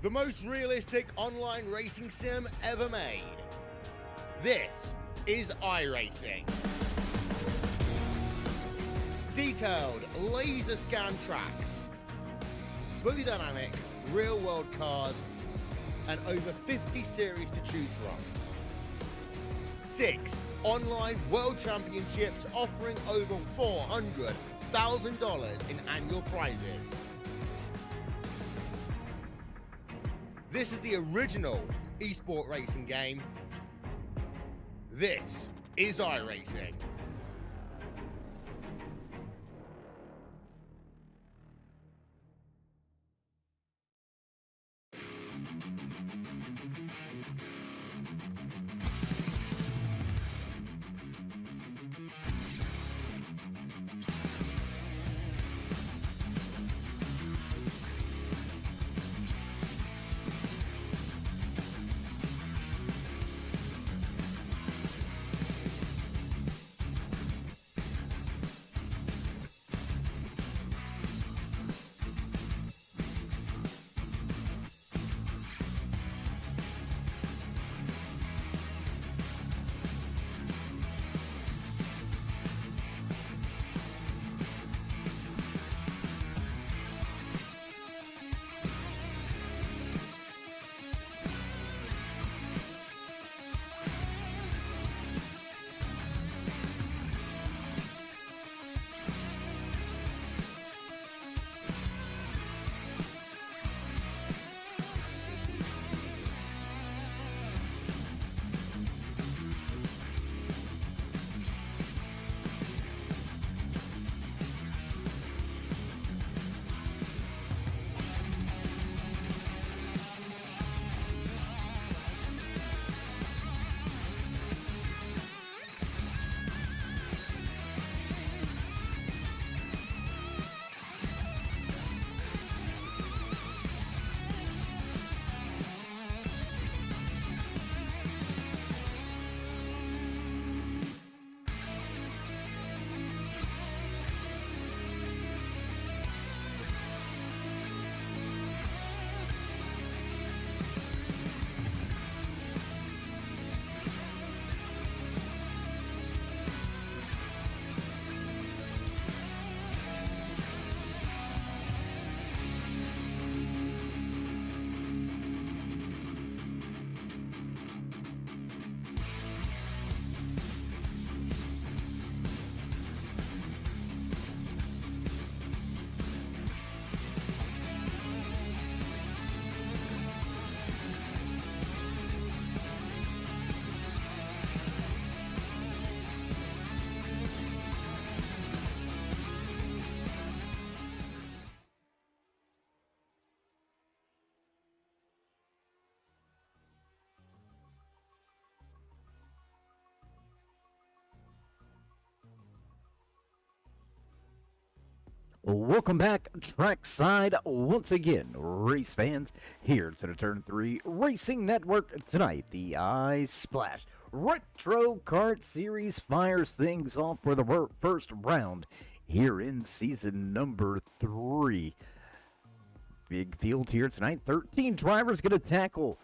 The most realistic online racing sim ever made. This is iRacing. Detailed laser scan tracks, fully dynamic, real world cars, and over 50 series to choose from. 6 online world championships offering over $400,000 in annual prizes. This is the original esport racing game. This is iRacing. Welcome back, trackside once again, race fans, here to the Turn 3 Racing Network. Tonight, the iSplash Retro Kart Series fires things off for the first round here in season number 3. Big field here tonight, 13 drivers going to tackle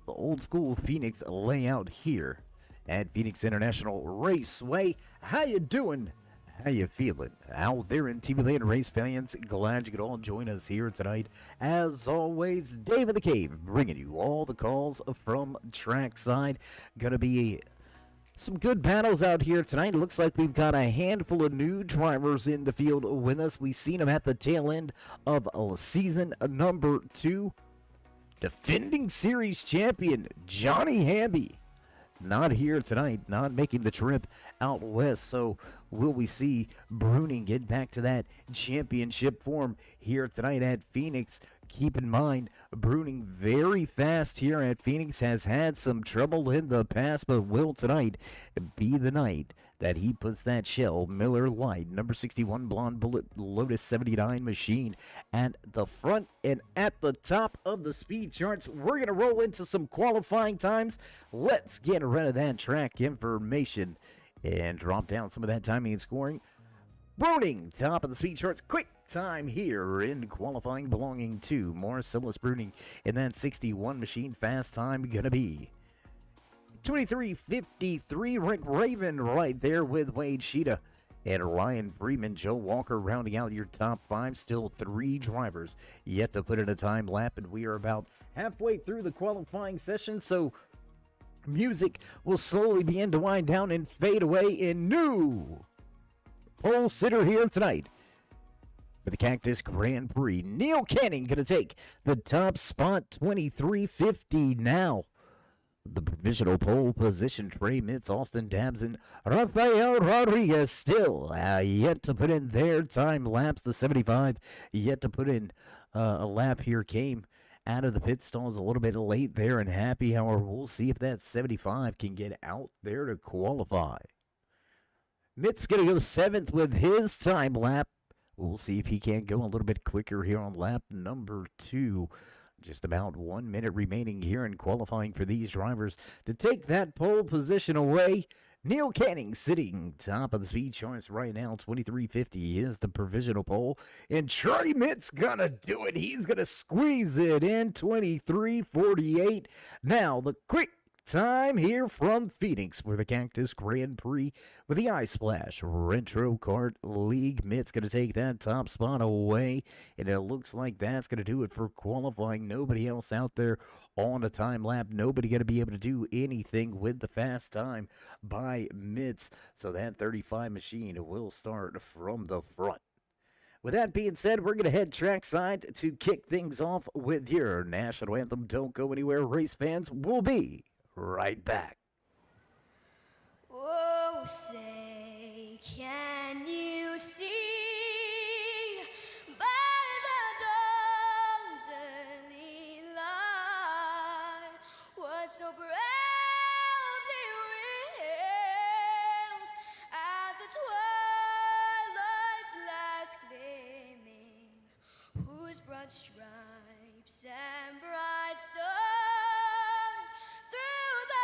the old school Phoenix layout here at Phoenix International Raceway. How you doing? How you feeling out there in TV Land, race fans? Glad you could all join us here tonight. As always, Dave in the Cave bringing you all the calls from trackside. Gonna be some good battles out here tonight. It looks like we've got a handful of new drivers in the field with us. We've seen them at the tail end of season number 2. Defending series champion Johnny Hamby not here tonight, not making the trip out west. So will we see Bruning get back to that championship form here tonight at Phoenix? Keep in mind, Bruning very fast here at Phoenix, has had some trouble in the past, but will tonight be the night that he puts that Shell Miller Lite number 61 Blonde Bullet Lotus 79 machine at the front and at the top of the speed charts. We're going to roll into some qualifying times. Let's get rid of that track information and drop down some of that timing and scoring. Bruning, top of the speed charts, quick time here in qualifying belonging to Marcellus Bruning in that 61 machine. Fast time gonna be 23:53. Rick Raven right there with Wade Sheeta and Ryan Freeman. Joe Walker rounding out your top five. Still three drivers yet to put in a time lap, and we are about halfway through the qualifying session, so music will slowly begin to wind down and fade away in new pole sitter here tonight for the Cactus Grand Prix. Neil Canning going to take the top spot, 23:50 now. The provisional pole position, Trey Mitz, Austin Dabson, Rafael Rodriguez still yet to put in their time laps. The 75 yet to put in a lap here, came out of the pit stalls a little bit late there and Happy Hour. We'll see if that 75 can get out there to qualify. Mitt's going to go 7th with his time lap. We'll see if he can go a little bit quicker here on lap number 2. Just about 1 minute remaining here in qualifying for these drivers to take that pole position away. Neil Canning sitting top of the speed charts right now. 23:50 is the provisional pole. And Trey Mitt's going to do it. He's going to squeeze it in. 23:48. Now the quick time here from Phoenix for the Cactus Grand Prix with the Ice Splash Retro Kart League. Mitt's going to take that top spot away, and it looks like that's going to do it for qualifying. Nobody else out there on a time lap. Nobody going to be able to do anything with the fast time by Mitts. So that 35 machine will start from the front. With that being said, we're going to head trackside to kick things off with your national anthem. Don't go anywhere, race fans. We'll be right back. Oh, say, can you see by the dawn's early light what so proudly wailed at the twilight's last gleaming, whose broad stripes and bright stars through the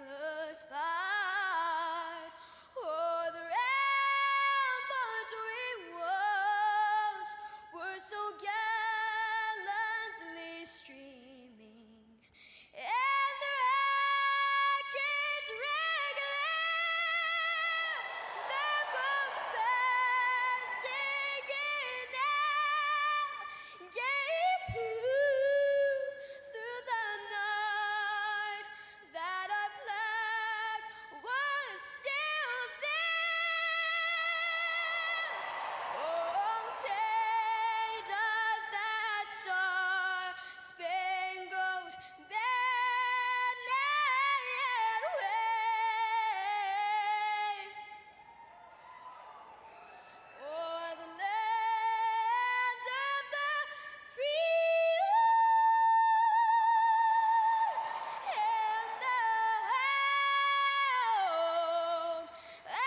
perilous fight, o'er the ramparts we watched were so gallantly streaming, and the rackets regular, their boats bursting in air, gave proof through the night that our flag was still there. Oh, say does that star-spangled banner yet wave o'er the land of the free and the home of the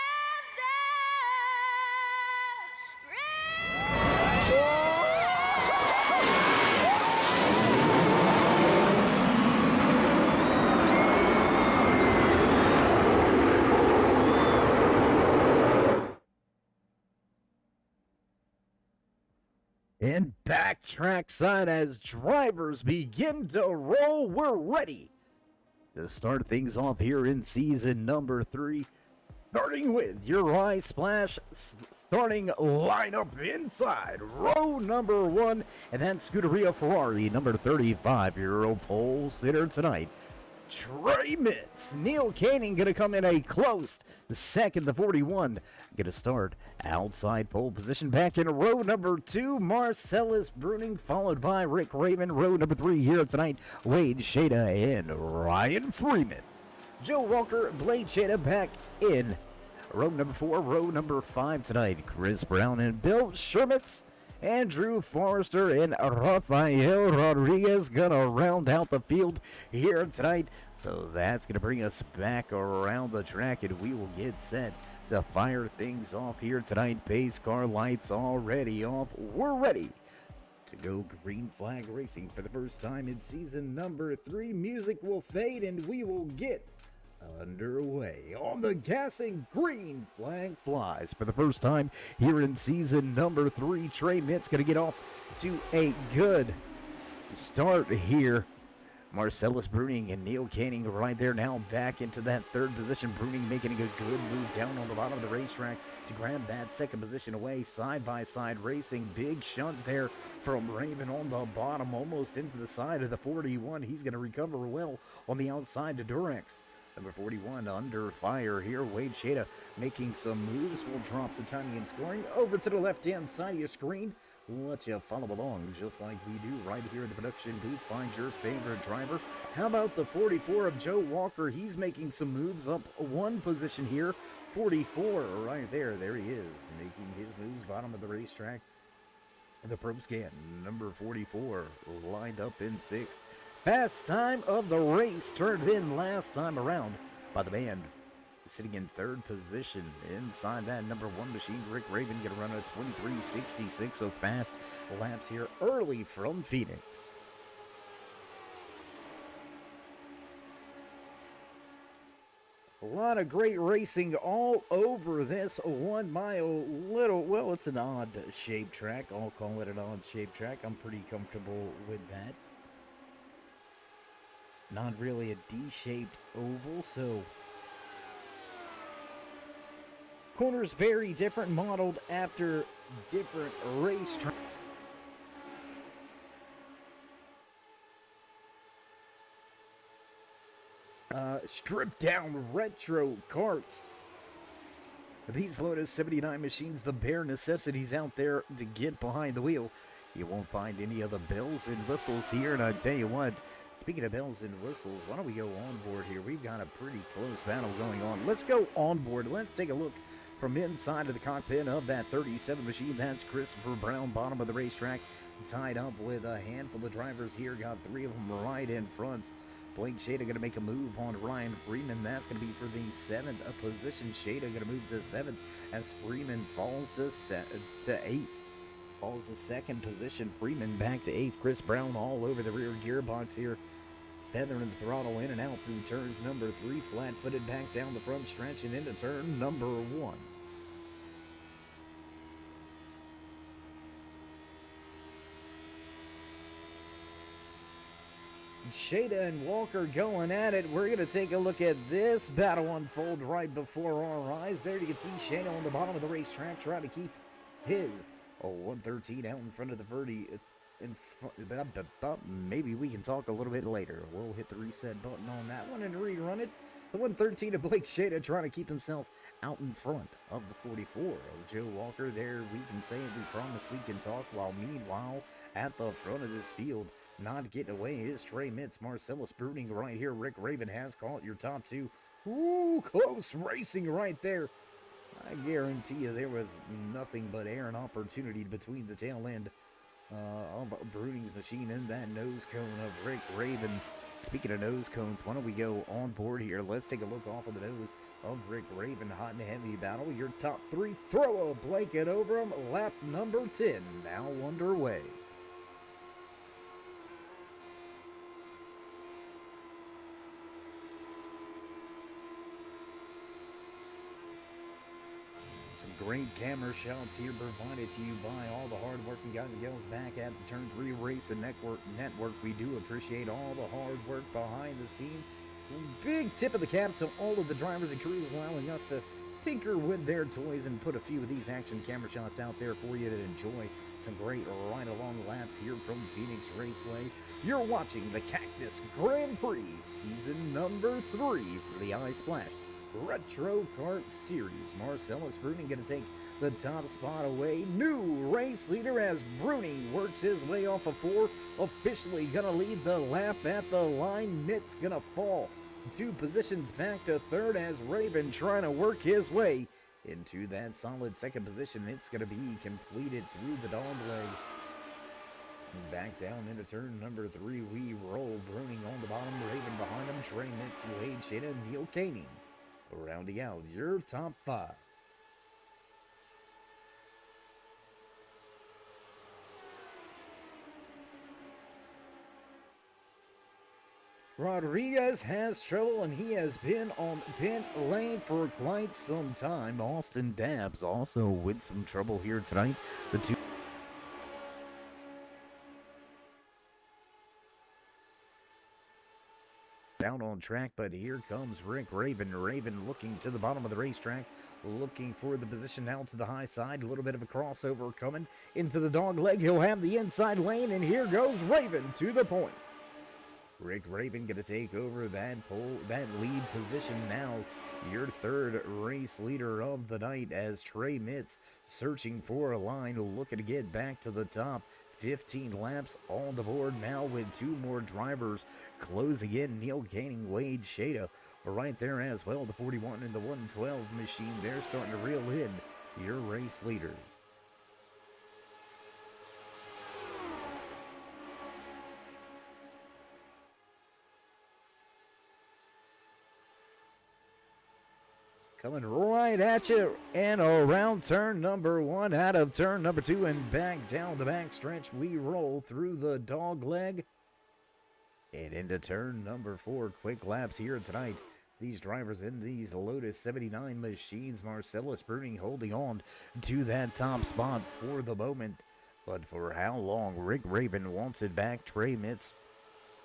And back trackside as drivers begin to roll. We're ready to start things off here in season number 3. Starting with your Ice Splash starting lineup inside row number 1. And then Scuderia Ferrari number 35, your pole sitter tonight. Trey Mitz. Neil Canning going to come in a close second. The 41 going to start outside pole position. Back in row number 2, Marcellus Bruning, followed by Rick Raven. Row number 3 here tonight, Wade Shada and Ryan Freeman. Joe Walker, Blade Shada back in row number 4. Row number 5 tonight, Chris Brown and Bill Shermitz. Andrew Forrester and Rafael Rodriguez gonna round out the field here tonight. So that's gonna bring us back around the track, and we will get set to fire things off here tonight. Pace car lights already off. We're ready to go green flag racing for the first time in season number 3. Music will fade and we will get underway on the gas, and green flag flies for the first time here in season number 3. Trey Mitz gonna get off to a good start here. Marcellus Bruning and Neil Canning right there now back into that 3rd position. Bruning making a good move down on the bottom of the racetrack to grab that 2nd position away. Side by side racing, big shunt there from Raven on the bottom, almost into the side of the 41. He's gonna recover well on the outside to Durex. Number 41 under fire here. Wade Shada making some moves. We'll drop the timing and scoring over to the left-hand side of your screen. We'll let you follow along just like we do right here in the production booth. Find your favorite driver. How about the 44 of Joe Walker? He's making some moves up 1 position here. 44 right there. There he is, making his moves bottom of the racetrack. The probe scan. Number 44 lined up and fixed. Fast time of the race turned in last time around by the band. Sitting in 3rd position inside that number 1 machine. Rick Raven going to run a 23.66, so fast laps here early from Phoenix. A lot of great racing all over this 1 mile well, it's an odd shaped track. I'll call it an odd shaped track. I'm pretty comfortable with that. Not really a D-shaped oval, so corners very different, modeled after different race tracks. Stripped down retro karts. These Lotus 79 machines, the bare necessities out there to get behind the wheel. You won't find any of the bells and whistles here, and I tell you what, speaking of bells and whistles, why don't we go on board here? We've got a pretty close battle going on. Let's go on board. Let's take a look from inside of the cockpit of that 37 machine. That's Christopher Brown, bottom of the racetrack, tied up with a handful of drivers here. Got 3 of them right in front. Blake Shada going to make a move on Ryan Freeman. That's going to be for the 7th position. Shada going to move to 7th as Freeman falls to 8th. Falls to 2nd position. Freeman back to 8th. Chris Brown all over the rear gearbox here. Feathering the throttle in and out through turns number 3. Flat-footed back down the front stretch and into turn number 1. Shada and Walker going at it. We're going to take a look at this battle unfold right before our eyes. There you can see Shada on the bottom of the racetrack trying to keep his 113 out in front of the 30. Maybe we can talk a little bit later. We'll hit the reset button on that one and rerun it. The 113 of Blake Shada trying to keep himself out in front of the 44 of Joe Walker. There we can say it. We promise we can talk. While meanwhile, at the front of this field, not getting away is Trey Mitz. Marcellus Bruning right here. Rick Raven has caught your top 2. Ooh, close racing right there. I guarantee you there was nothing but air and opportunity between the tail end of Bruning's machine and that nose cone of Rick Raven. Speaking of nose cones, why don't we go on board here? Let's take a look off of the nose of Rick Raven. Hot and heavy battle. Your top 3. Throw a blanket over him. Lap number 10 now underway. Some great camera shots here provided to you by all the hard-working guys and gals back at the Turn 3 Racing Network. We do appreciate all the hard work behind the scenes. Big tip of the cap to all of the drivers and crews allowing us to tinker with their toys and put a few of these action camera shots out there for you to enjoy. Some great ride-along laps here from Phoenix Raceway. You're watching the Cactus Grand Prix Season number 3 for the Ice Splash Retro Kart Series. Marcellus Bruning going to take the top spot away. New race leader as Bruning works his way off of 4. Officially going to lead the lap at the line. Nitt's going to fall 2 positions back to 3rd as Raven trying to work his way into that solid 2nd position. It's going to be completed through the dog leg. Back down into turn number 3, we roll. Bruning on the bottom, Raven behind him, Trey Mitz, Wade Shada, Neil Caney. Rounding out your top 5. Rodriguez has trouble, and he has been on pit lane for quite some time. Austin Dabbs also with some trouble here tonight. The two down on track, but here comes Rick Raven. Raven looking to the bottom of the racetrack, looking for the position now to the high side. A little bit of a crossover coming into the dog leg. He'll have the inside lane, and here goes Raven to the point. Rick Raven going to take over that lead position now. Your 3rd race leader of the night as Trey Mitz searching for a line, looking to get back to the top. 15 laps on the board now with 2 more drivers closing in. Neil Canning, Wade Shada right there as well. The 41 and the 112 machine, they're starting to reel in your race leaders. Coming right at you and around turn number 1, out of turn number 2, and back down the back stretch. We roll through the dog leg and into turn number 4. Quick laps here tonight. These drivers in these Lotus 79 machines. Marcellus Bruning holding on to that top spot for the moment. But for how long? Rick Raven wants it back. Trey Mitz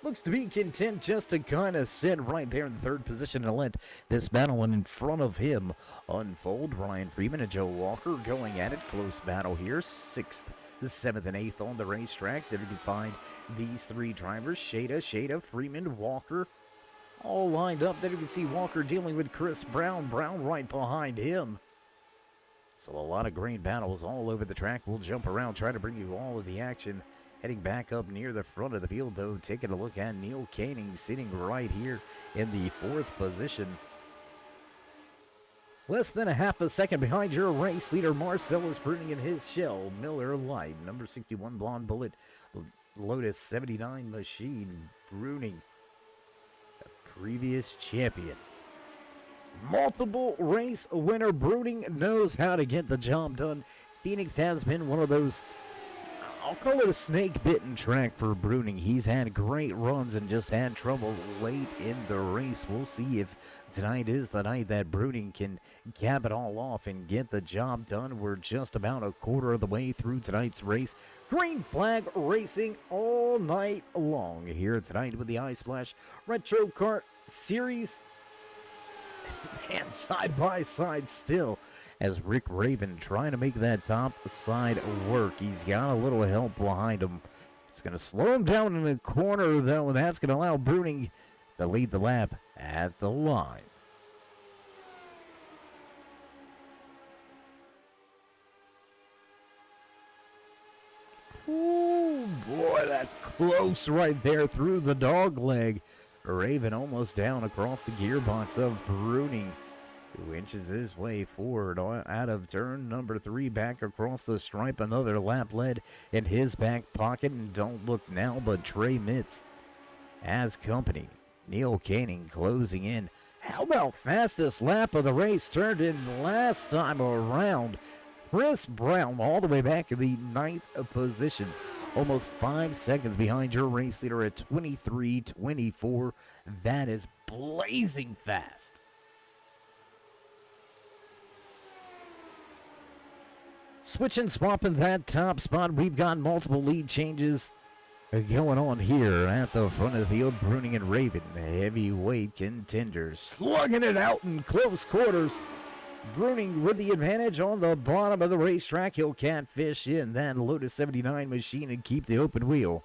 looks to be content just to kind of sit right there in the 3rd position and let this battle in front of him unfold. Ryan Freeman and Joe Walker going at it. Close battle here. 6th, the 7th, and 8th on the racetrack. There you can find these 3 drivers. Shada, Freeman, Walker, all lined up. There you can see Walker dealing with Chris Brown. Brown right behind him. So a lot of great battles all over the track. We'll jump around, try to bring you all of the action. Heading back up near the front of the field, though, taking a look at Neil Canning sitting right here in the 4th position. Less than a half a second behind your race leader, Marcellus Bruning in his shell. Miller Light, number 61 Blonde Bullet, Lotus 79 machine. Bruning, the previous champion. Multiple race winner. Bruning knows how to get the job done. Phoenix has been one of those, I'll call it a snake-bitten track for Bruning. He's had great runs and just had trouble late in the race. We'll see if tonight is the night that Bruning can cap it all off and get the job done. We're just about a quarter of the way through tonight's race. Green flag racing all night long here tonight with the Ice Splash Retro Kart Series. And side by side still as Rick Raven trying to make that top side work. He's got a little help behind him. It's going to slow him down in the corner, though, and that's going to allow Bruning to lead the lap at the line. Oh boy, that's close right there through the dog leg. Raven almost down across the gearbox of Bruning, who inches his way forward out of turn number 3, back across the stripe. Another lap led in his back pocket, and don't look now, but Trey Mitz has company. Neil Canning closing in. How about fastest lap of the race turned in last time around? Chris Brown all the way back in the 9th position. Almost 5 seconds behind your race leader at 23:24. That is blazing fast. Switching, swapping that top spot. We've got multiple lead changes going on here at the front of the field. Bruning and Raven, heavyweight contenders, slugging it out in close quarters. Bruning with the advantage on the bottom of the racetrack. He'll catfish in that Lotus 79 machine and keep the open wheel.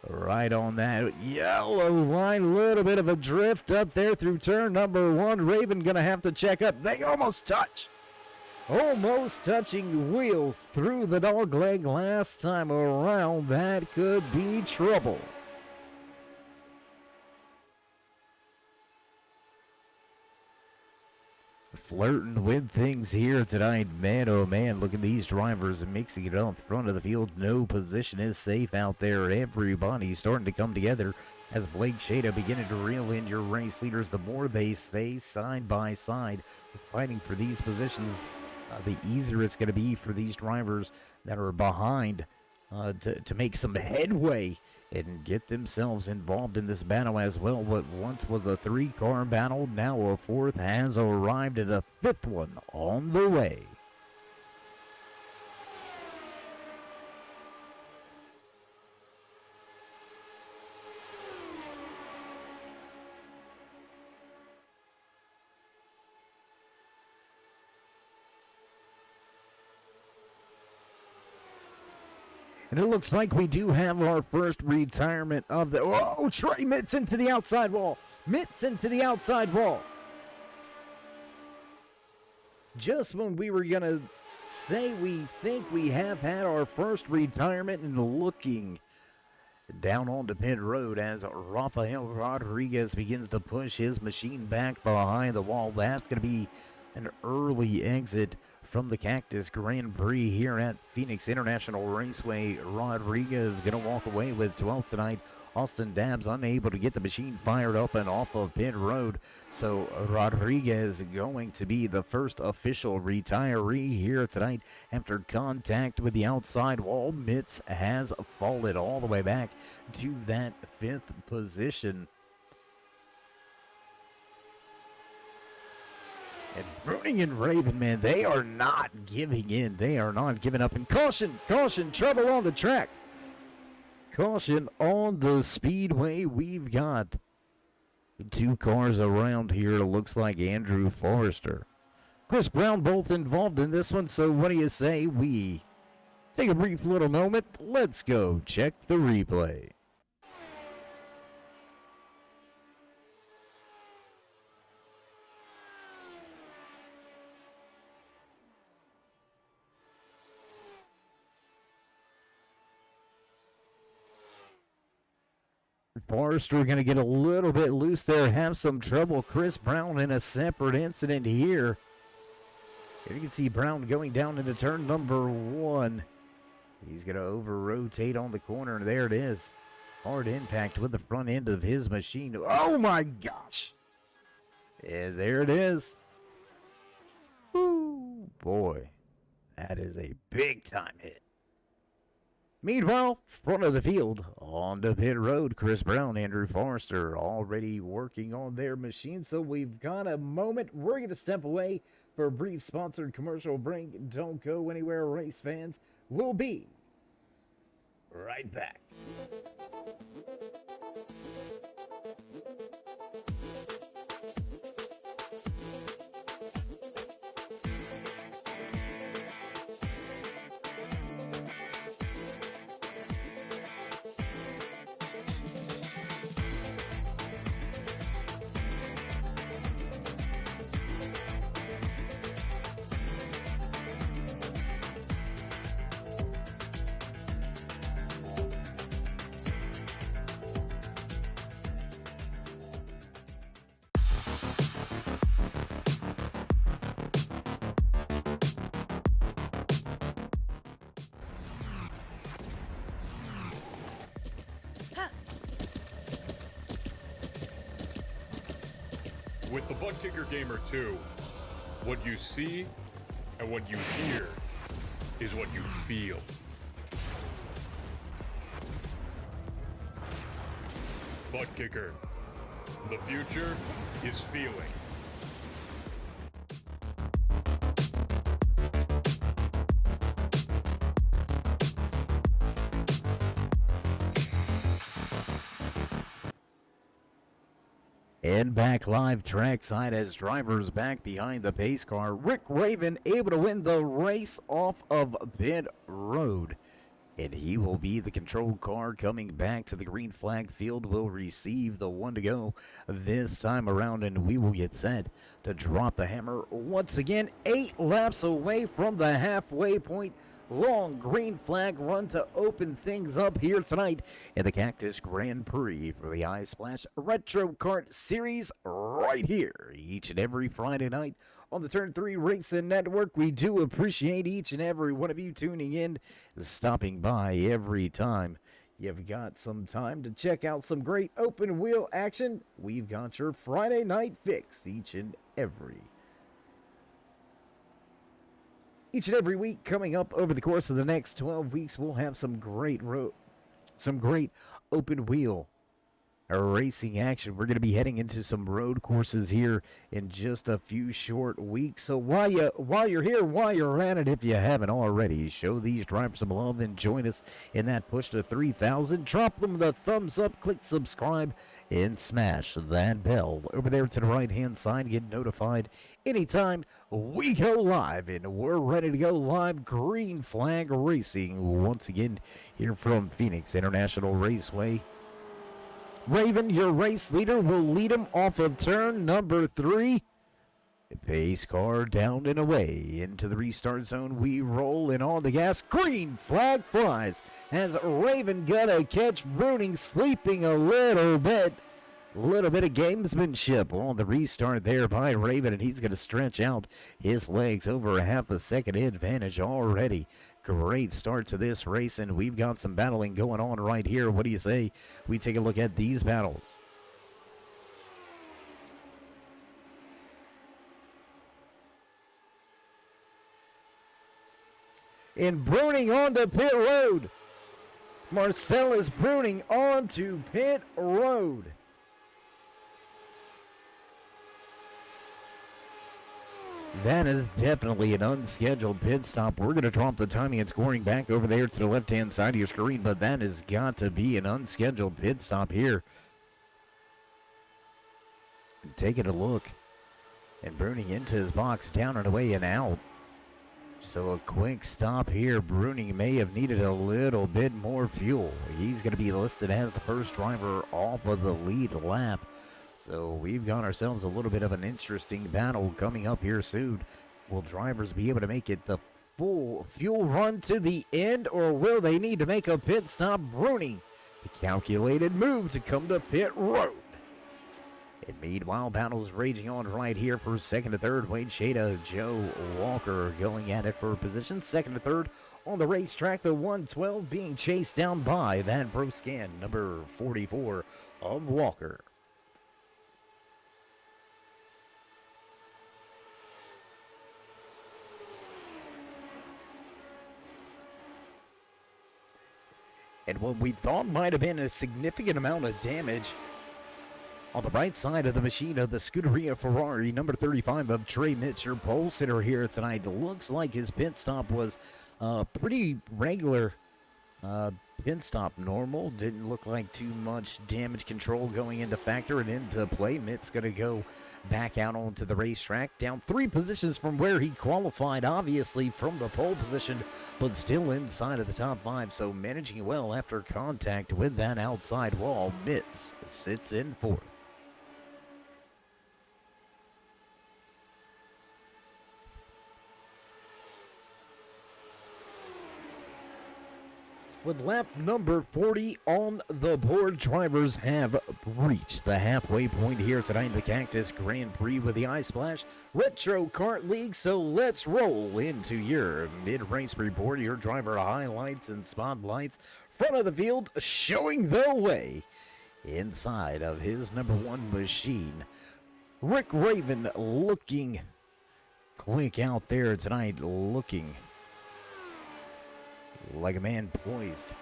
Right on that yellow line. A little bit of a drift up there through turn number 1. Raven going to have to check up. They almost touch. Almost touching wheels through the dog leg last time around. That could be trouble. Flirting with things here tonight. Man, oh man, look at these drivers mixing it up front of the field. No position is safe out there. Everybody's starting to come together as Blake Shada beginning to reel in your race leaders. The more they stay side by side fighting for these positions, the easier it's going to be for these drivers that are behind to make some headway and get themselves involved in this battle as well. What once was a 3-car battle, now a 4th has arrived, and a 5th one on the way. And it looks like we do have our first retirement of the... Oh, Trey Mitts into the outside wall. Mitts into the outside wall. Just when we were going to say we think we have had our first retirement, and looking down onto pit road as Rafael Rodriguez begins to push his machine back behind the wall. That's going to be an early exit from the Cactus Grand Prix here at Phoenix International Raceway. Rodriguez going to walk away with 12th tonight. Austin Dabbs unable to get the machine fired up and off of pit road. So Rodriguez going to be the first official retiree here tonight after contact with the outside wall. Mitts has fallen all the way back to that 5th position. And Bruning and Raven, man, they are not giving in. They are not giving up. And caution, caution, trouble on the track. Caution on the speedway. We've got 2 cars around here. It looks like Andrew Forrester, Chris Brown, both involved in this one. So what do you say we take a brief little moment? Let's go check the replay. Forrester going to get a little bit loose there, have some trouble. Chris Brown in a separate incident here. You can see Brown going down into turn number 1. He's going to over-rotate on the corner, and there it is. Hard impact with the front end of his machine. Oh, my gosh. And there it is. Ooh, boy. That is a big-time hit. Meanwhile, front of the field, on the pit road, Chris Brown, Andrew Forrester already working on their machine. So we've got a moment. We're going to step away for a brief sponsored commercial break. Don't go anywhere, race fans. We'll be right back. With the Butt Kicker Gamer 2, what you see and what you hear is what you feel. Butt Kicker. The future is feeling. And back live trackside as drivers back behind the pace car. Rick Raven able to win the race off of pit road. And he will be the control car coming back to the green flag field, will receive the one to go this time around, and we will get set to drop the hammer once again. 8 laps away from the halfway point. Long green flag run to open things up here tonight in the Cactus Grand Prix for the Ice Splash Retro Kart Series right here each and every Friday night on the Turn 3 Racing Network. We do appreciate each and every one of you tuning in, stopping by every time you've got some time to check out some great open wheel action. We've got your Friday night fix each and every week coming up over the course of the next 12 weeks. We'll have some great open wheel racing action. We're going to be heading into some road courses here in just a few short weeks. So while you're here, while you're at it, if you haven't already, show these drivers some love and join us in that push to 3,000. Drop them the thumbs up, click subscribe, and smash that bell over there to the right-hand side. Get notified anytime we go live, and we're ready to go live. Green flag racing once again here from Phoenix International Raceway. Raven, your race leader, will lead him off of turn number 3. Pace car down and away into the restart zone. We roll and on the gas. Green flag flies as Raven gonna catch Bruning sleeping a little bit. A little bit of gamesmanship on the restart there by Raven, and he's going to stretch out his legs over a half a second advantage already. Great start to this race, and we've got some battling going on right here. What do you say we take a look at these battles? And Bruning onto pit road. Marcellus Bruning onto pit road. That is definitely an unscheduled pit stop. We're going to drop the timing and scoring back over there to the left-hand side of your screen, but that has got to be an unscheduled pit stop here. Taking a look, and Bruning into his box, down and away and out. So a quick stop here. Bruning may have needed a little bit more fuel. He's going to be listed as the first driver off of the lead lap. So we've got ourselves a little bit of an interesting battle coming up here soon. Will drivers be able to make it the full fuel run to the end, or will they need to make a pit stop? Bruning, the calculated move to come to pit road. And meanwhile, battles raging on right here for second to third. Wade Shada, Joe Walker going at it for position. Second to third on the racetrack. The 112 being chased down by that Pro Scan number 44 of Walker. And what we thought might have been a significant amount of damage on the right side of the machine of the Scuderia Ferrari, number 35 of Trey Mitz, your pole sitter here tonight. Looks like his pit stop was pretty regular pit stop, normal. Didn't look like too much damage control going into factor and into play. Mitz going to go back out onto the racetrack, down 3 positions from where he qualified, obviously from the pole position, but still inside of the top 5, so managing well after contact with that outside wall. Mitz sits in 4th. With lap number 40 on the board, drivers have reached the halfway point here tonight in the Cactus Grand Prix with the Ice Splash Retro Kart League. So let's roll into your mid-race report, your driver highlights and spotlights. Front of the field showing the way inside of his number 1 machine. Rick Raven looking quick out there tonight, looking like a man poised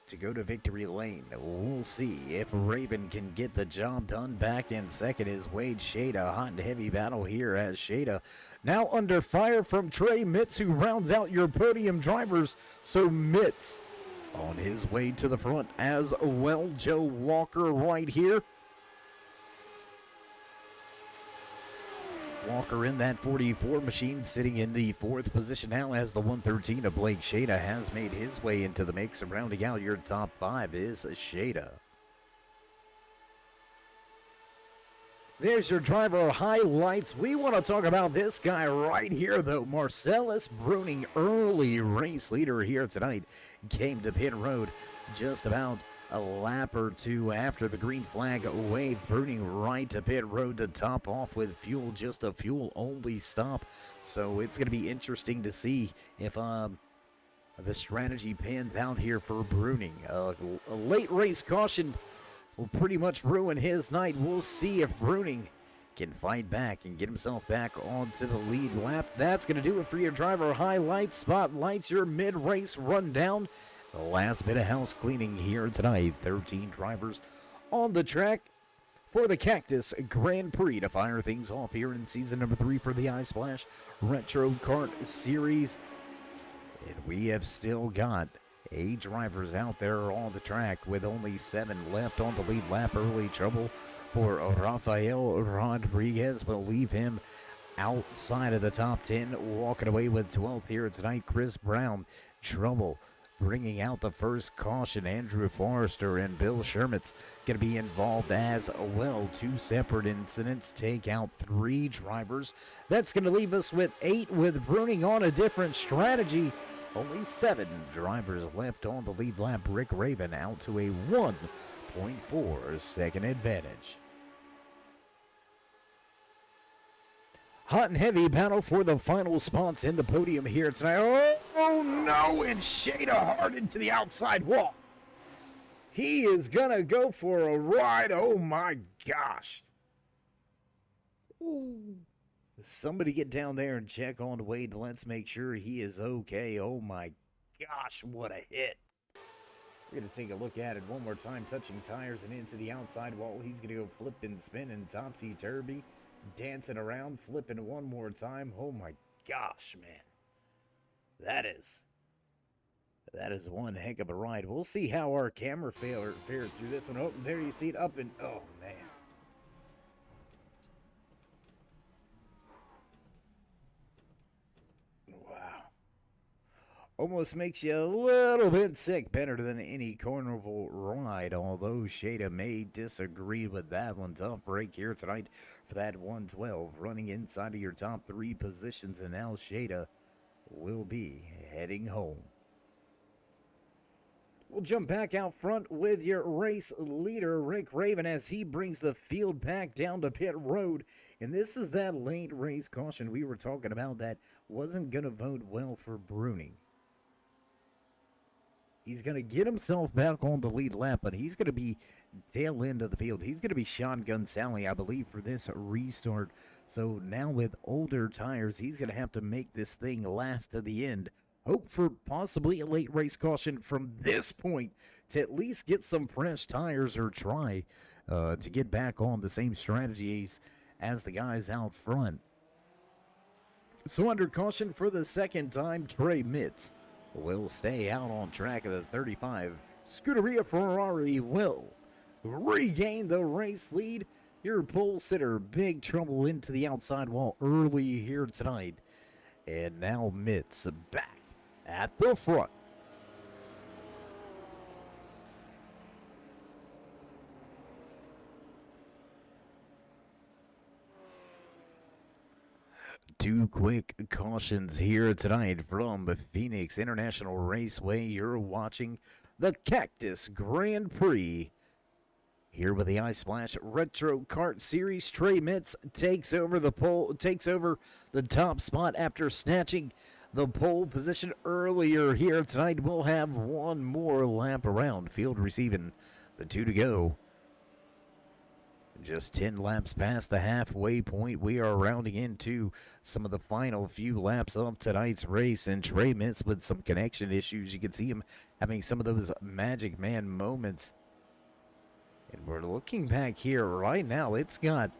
to go to victory lane. We'll see if Raven can get the job done. Back in second is Wade Shada. Hot and heavy battle here as Shada now under fire from Trey Mitz, who rounds out your podium drivers. So Mitz on his way to the front as well. Joe Walker right here. Walker in that 44 machine, sitting in the 4th position now as the 113 of Blake Shada has made his way into the mix. Rounding out your top 5 is Shada. There's your driver highlights. We want to talk about this guy right here, though. Marcellus Bruning, early race leader here tonight, came to pit road just about a lap or two after the green flag wave. Bruning right to pit road to top off with fuel, just a fuel-only stop. So it's going to be interesting to see if the strategy pans out here for Bruning. A late race caution will pretty much ruin his night. We'll see if Bruning can fight back and get himself back onto the lead lap. That's going to do it for your driver highlights, spotlights, your mid-race rundown. The last bit of house cleaning here tonight. 13 drivers on the track for the Cactus Grand Prix to fire things off here in season number 3 for the iSplash Retro Kart Series. And we have still got 8 drivers out there on the track with only 7 left on the lead lap. Early trouble for Rafael Rodriguez will leave him outside of the top 10. Walking away with 12th here tonight, Chris Brown. Trouble bringing out the first caution. Andrew Forrester and Bill Sherman's going to be involved as well. 2 separate incidents take out 3 drivers. That's going to leave us with 8 with Bruning on a different strategy. Only 7 drivers left on the lead lap. Rick Raven out to a 1.4 second advantage. Hot and heavy battle for the final spots in the podium here tonight. Oh no, and Shada hard into the outside wall. He is gonna go for a ride. Oh my gosh. Ooh. Somebody get down there and check on Wade. Let's make sure he is okay. Oh my gosh, what a hit. We're going to take a look at it one more time. Touching tires and into the outside wall. He's going to go flipping, spinning, topsy-turvy, dancing around, flipping one more time. Oh my gosh, man. That is one heck of a ride. We'll see how our camera fared through this one. Oh, there you see it up and, oh man. Almost makes you a little bit sick. Better than any carnival ride, although Shada may disagree with that one. Tough break here tonight for that 112. Running inside of your top 3 positions, and now Shada will be heading home. We'll jump back out front with your race leader, Rick Raven, as he brings the field back down to pit road. And this is that late race caution we were talking about that wasn't going to vote well for Bruning. He's going to get himself back on the lead lap, but he's going to be tail end of the field. He's going to be Shotgun Sally, I believe, for this restart. So now with older tires, he's going to have to make this thing last to the end. Hope for possibly a late race caution from this point to at least get some fresh tires or try to get back on the same strategies as the guys out front. So under caution for the second time, Trey Mitz will stay out on track of the 35. Scuderia Ferrari will regain the race lead. Your pole sitter, big trouble into the outside wall early here tonight. And now Mitz back at the front. Two quick cautions here tonight from Phoenix International Raceway. You're watching the Cactus Grand Prix. Here with the iSplash Retro Kart Series, Trey Mitz takes over the top spot after snatching the pole position earlier here tonight. We'll have one more lap around. Field receiving the 2 to go. Just 10 laps past the halfway point. We are rounding into some of the final few laps of tonight's race. And Trey Mitz with some connection issues. You can see him having some of those Magic Man moments. And we're looking back here right now. It's got...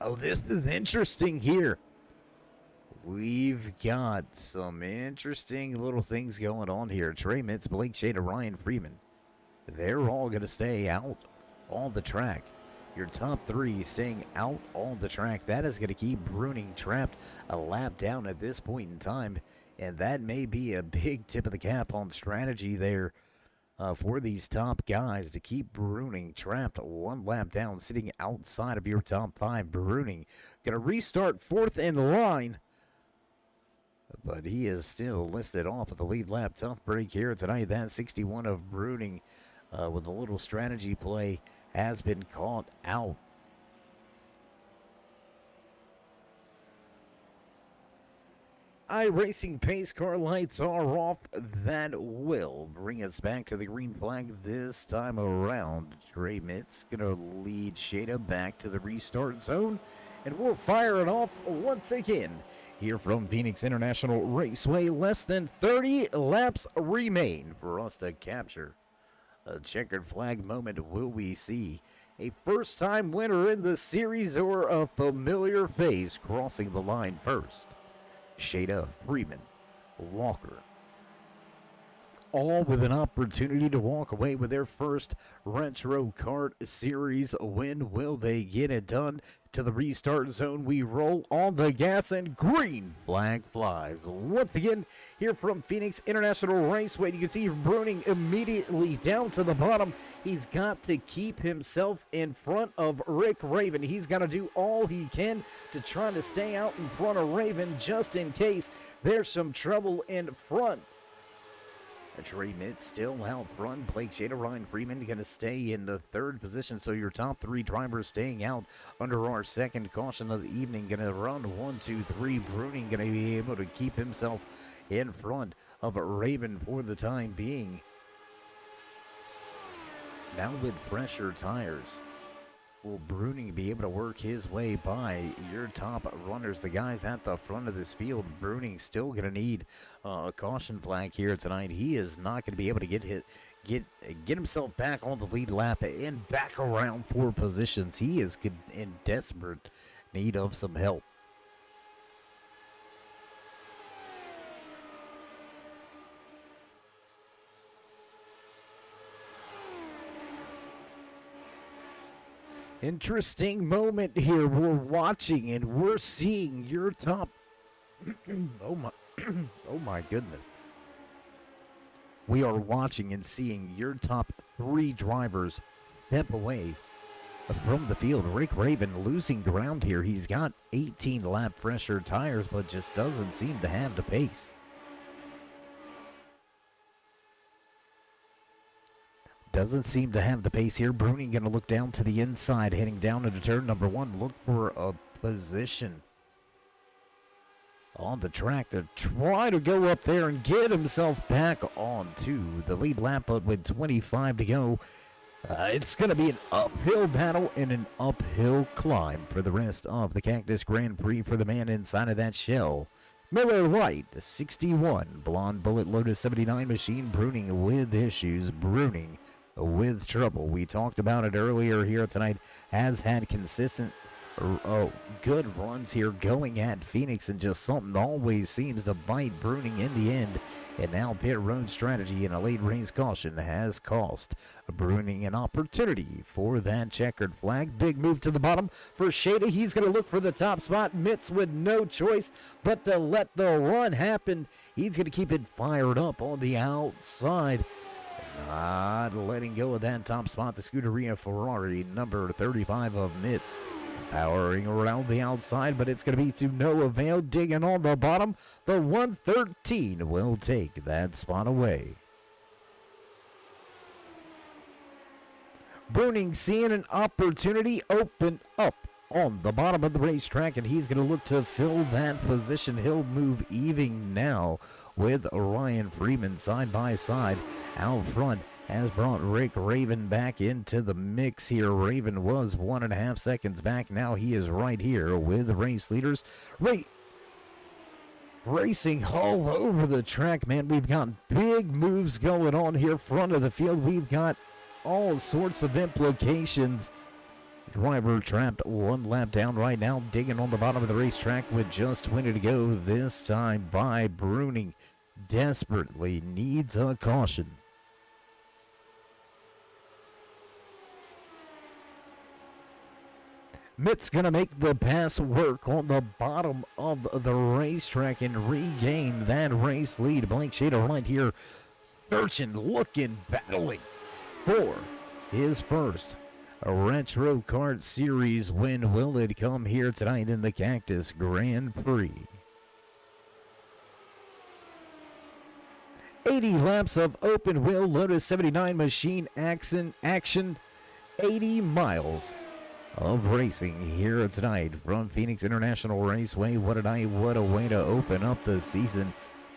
Oh, this is interesting here. We've got some interesting little things going on here. Trey Mitz, Blake Shada, Ryan Freeman. They're all going to stay out on the track. Your top three staying out on the track. That is going to keep Bruning trapped a lap down at this point in time. And that may be a big tip of the cap on strategy there for these top guys to keep Bruning trapped one lap down, sitting outside of your top five. Bruning going to restart fourth in line, but he is still listed off of the lead lap. Tough break here tonight. That 61 of Bruning with a little strategy play has been caught out. iRacing pace car lights are off. That will bring us back to the green flag this time around. Trey Mitz gonna lead Shada back to the restart zone, and we'll fire it off once again here from Phoenix International Raceway. Less than 30 laps remain for us to capture a checkered flag moment. Will we see a first-time winner in the series or a familiar face crossing the line first? Shada, Freeman, Walker, all with an opportunity to walk away with their first Retro Kart Series win. Will they get it done? To the restart zone we roll on the gas, and green flag flies. Once again, here from Phoenix International Raceway, you can see Bruning immediately down to the bottom. He's got to keep himself in front of Rick Raven. He's got to do all he can to try to stay out in front of Raven just in case there's some trouble in front. Trey Mitz still out front. Blake Shada, Ryan Freeman going to stay in the third position. So your top three drivers staying out under our second caution of the evening. Going to run 1, 2, 3. Bruning going to be able to keep himself in front of Raven for the time being. Now with fresher tires, will Bruning be able to work his way by your top runners, the guys at the front of this field? Bruning still going to need a caution flag here tonight. He is not going to be able to get himself back on the lead lap and back around 4 positions. He is in desperate need of some help. Interesting moment here. We're watching and we're seeing your top. Oh my goodness. We are watching and seeing your top 3 drivers step away from the field. Rick Raven losing ground here. He's got 18 lap fresher tires, but just doesn't seem to have the pace. Doesn't seem to have the pace here. Bruning going to look down to the inside, heading down into turn number 1. Look for a position on the track to try to go up there and get himself back onto the lead lap, but with 25 to go, it's going to be an uphill battle and an uphill climb for the rest of the Cactus Grand Prix for the man inside of that shell. Miller Lite 61, Blonde Bullet Lotus 79 machine. Bruning with issues. Bruning with trouble. We talked about it earlier here tonight. Has had consistent good runs here going at Phoenix, and just something always seems to bite Bruning in the end. And now pit road strategy and a late race caution has cost Bruning an opportunity for that checkered flag. Big move to the bottom for Shada. He's going to look for the top spot. Mitz with no choice but to let the run happen. He's going to keep it fired up on the outside. Not letting go of that top spot. The Scuderia Ferrari number 35 of Mitz. Powering around the outside, but it's going to be to no avail. Digging on the bottom. The 113 will take that spot away. Bruning seeing an opportunity open up on the bottom of the racetrack, and he's going to look to fill that position. He'll move even now with Ryan Freeman side by side out front. Has brought Rick Raven back into the mix here. Raven was 1.5 seconds back. Now he is right here with the race leaders. Racing all over the track, man. We've got big moves going on here front of the field. We've got all sorts of implications. Driver trapped 1 lap down right now, digging on the bottom of the racetrack with just 20 to go. This time by Bruning. Desperately needs a caution. Mitt's going to make the pass work on the bottom of the racetrack and regain that race lead. Blake Shader right here, searching, looking, battling for his first Retro Kart Series win. Will it come here tonight in the Cactus Grand Prix? 80 laps of open wheel Lotus 79 machine action, 80 miles of racing here tonight from Phoenix International Raceway. What a night, what a way to open up the season.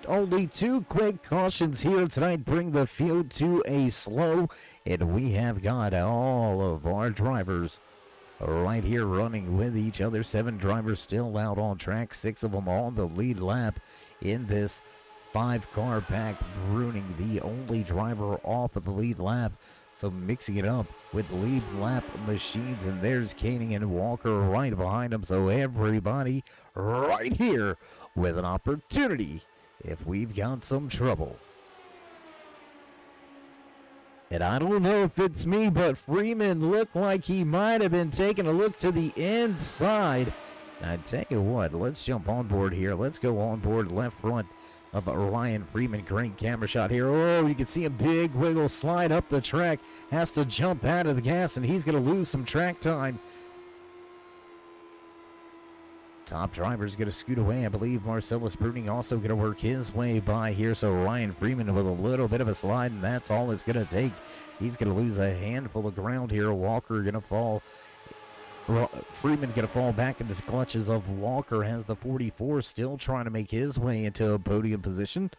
Only 2 quick cautions here tonight bring the field to a slow, and we have got all of our drivers right here running with each other. 7 drivers still out on track, 6 of them on the lead lap in this 5-car pack. Bruning, the only driver off of the lead lap. So mixing it up with lead lap machines, and there's Koenig and Walker right behind them. So everybody right here with an opportunity if we've got some trouble. And I don't know if it's me, but Freeman looked like he might have been taking a look to the inside. And I tell you what, let's jump on board here. Let's go on board left front of Ryan Freeman. Great camera shot here. Oh, you can see a big wiggle slide up the track. Has to jump out of the gas, and he's going to lose some track time. Top driver's going to scoot away. I believe Marcellus Bruning also going to work his way by here. So Ryan Freeman with a little bit of a slide, and that's all it's going to take. He's going to lose a handful of ground here. Walker going to fall. Freeman going to fall back into the clutches of Walker. Has the 44, still trying to make his way into a podium position.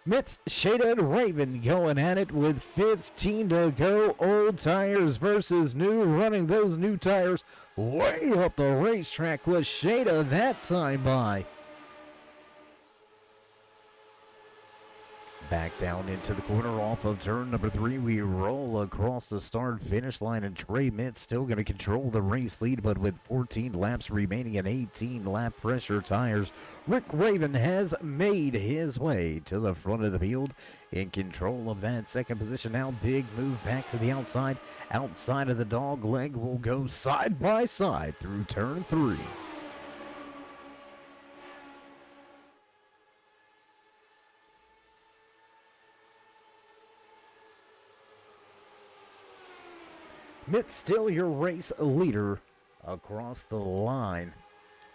Mitts, Shada, and Raven going at it with 15 to go. Old tires versus new. Running those new tires way up the racetrack was Shada that time by. Back down into the corner off of turn number 3. We roll across the start-finish line, and Trey Mitts still going to control the race lead, but with 14 laps remaining and 18 lap fresher tires, Rick Raven has made his way to the front of the field in control of that second position. Now big move back to the outside. Outside of the dog leg will go side by side through turn 3. Mitt still your race leader across the line.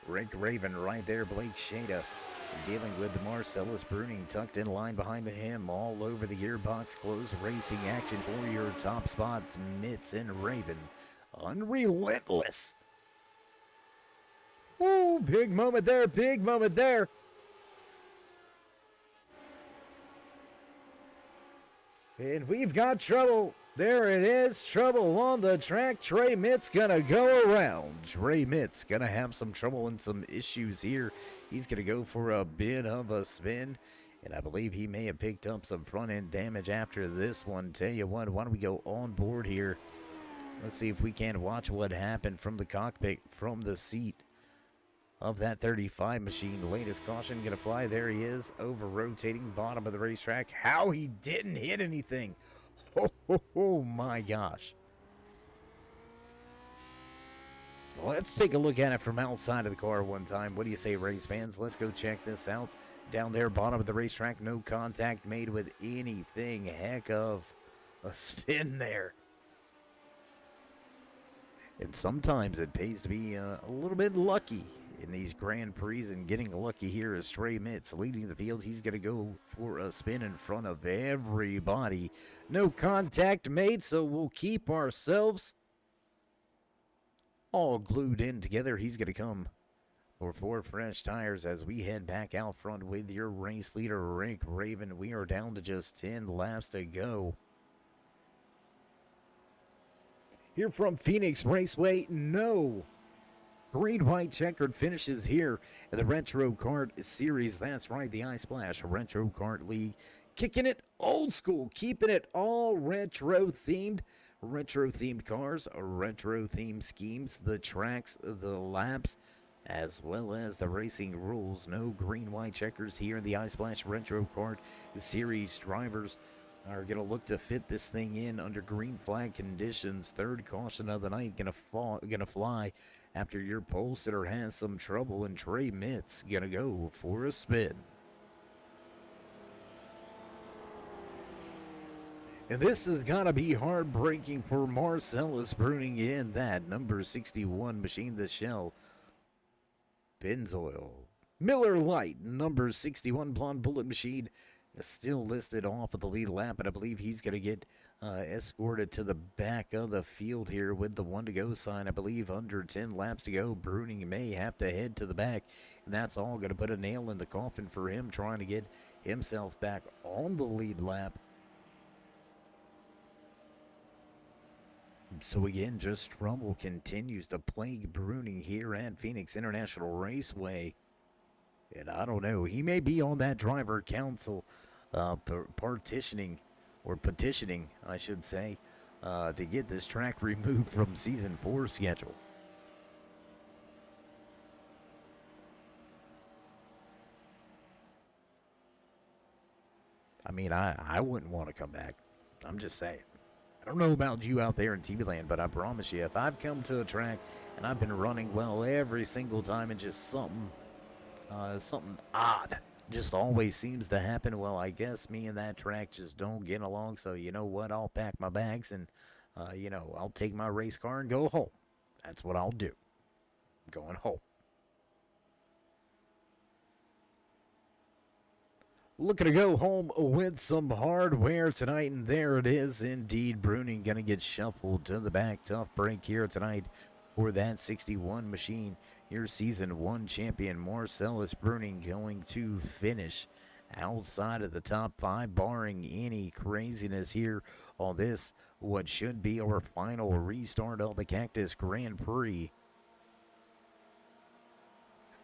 Rick Raven right there. Blake Shada dealing with the Marcellus Bruning tucked in line behind him. All over the gearbox. Close racing action for your top spots. Mitts and Raven. Unrelentless. Ooh, big moment there. Big moment there. And we've got trouble. There it is, trouble on the track. Trey Mitts gonna go around. Trey Mitts gonna have some trouble and some issues here. He's gonna go for a bit of a spin, and I believe he may have picked up some front end damage after this one. Tell you what, why don't we go on board here? Let's see if we can watch what happened from the cockpit, from the seat of that 35 machine. The latest caution gonna fly. There he is, over rotating bottom of the racetrack. How he didn't hit anything. Oh my gosh. Let's take a look at it from outside of the car one time. What do you say, race fans? Let's go check this out. Down there, bottom of the racetrack, no contact made with anything. Heck of a spin there. And sometimes it pays to be a little bit lucky in these Grand Prix, and getting lucky here is Trey Mitts leading the field. He's going to go for a spin in front of everybody. No contact made, so we'll keep ourselves all glued in together. He's going to come for 4 fresh tires as we head back out front with your race leader, Rick Raven. We are down to just 10 laps to go. Here from Phoenix Raceway, no green-white checkered finishes here in the Retro Kart Series. That's right, the iSplash Retro Kart League. Kicking it old school, keeping it all retro-themed. Retro-themed cars, retro-themed schemes, the tracks, the laps, as well as the racing rules. No green-white checkers here in the iSplash Retro Kart Series. Drivers are going to look to fit this thing in under green flag conditions. Third caution of the night going to fly after your pole sitter has some trouble, and Trey Mitz going to go for a spin. And this is going to be heartbreaking for Marcellus Bruning in that number 61 machine, the Shell Pennzoil Miller Lite number 61 Blonde Bullet machine is still listed off of the lead lap, and I believe he's going to get escorted to the back of the field here with the 1 to go sign. I believe under 10 laps to go, Bruning may have to head to the back, and that's all going to put a nail in the coffin for him trying to get himself back on the lead lap. So again, just trouble continues to plague Bruning here at Phoenix International Raceway. And I don't know, he may be on that driver council petitioning, I should say, to get this track removed from Season 4 schedule. I mean, I wouldn't want to come back. I'm just saying. I don't know about you out there in TV land, but I promise you, if I've come to a track and I've been running well every single time and just something odd just always seems to happen, well, I guess me and that track just don't get along. So you know what? I'll pack my bags and, I'll take my race car and go home. That's what I'll do. I'm going home. Looking to go home with some hardware tonight, and there it is. Indeed, Bruning going to get shuffled to the back. Tough break here tonight for that 61 machine. Your Season 1 champion, Marcellus Bruning, going to finish outside of the top 5, barring any craziness here on this, what should be our final restart of the Cactus Grand Prix.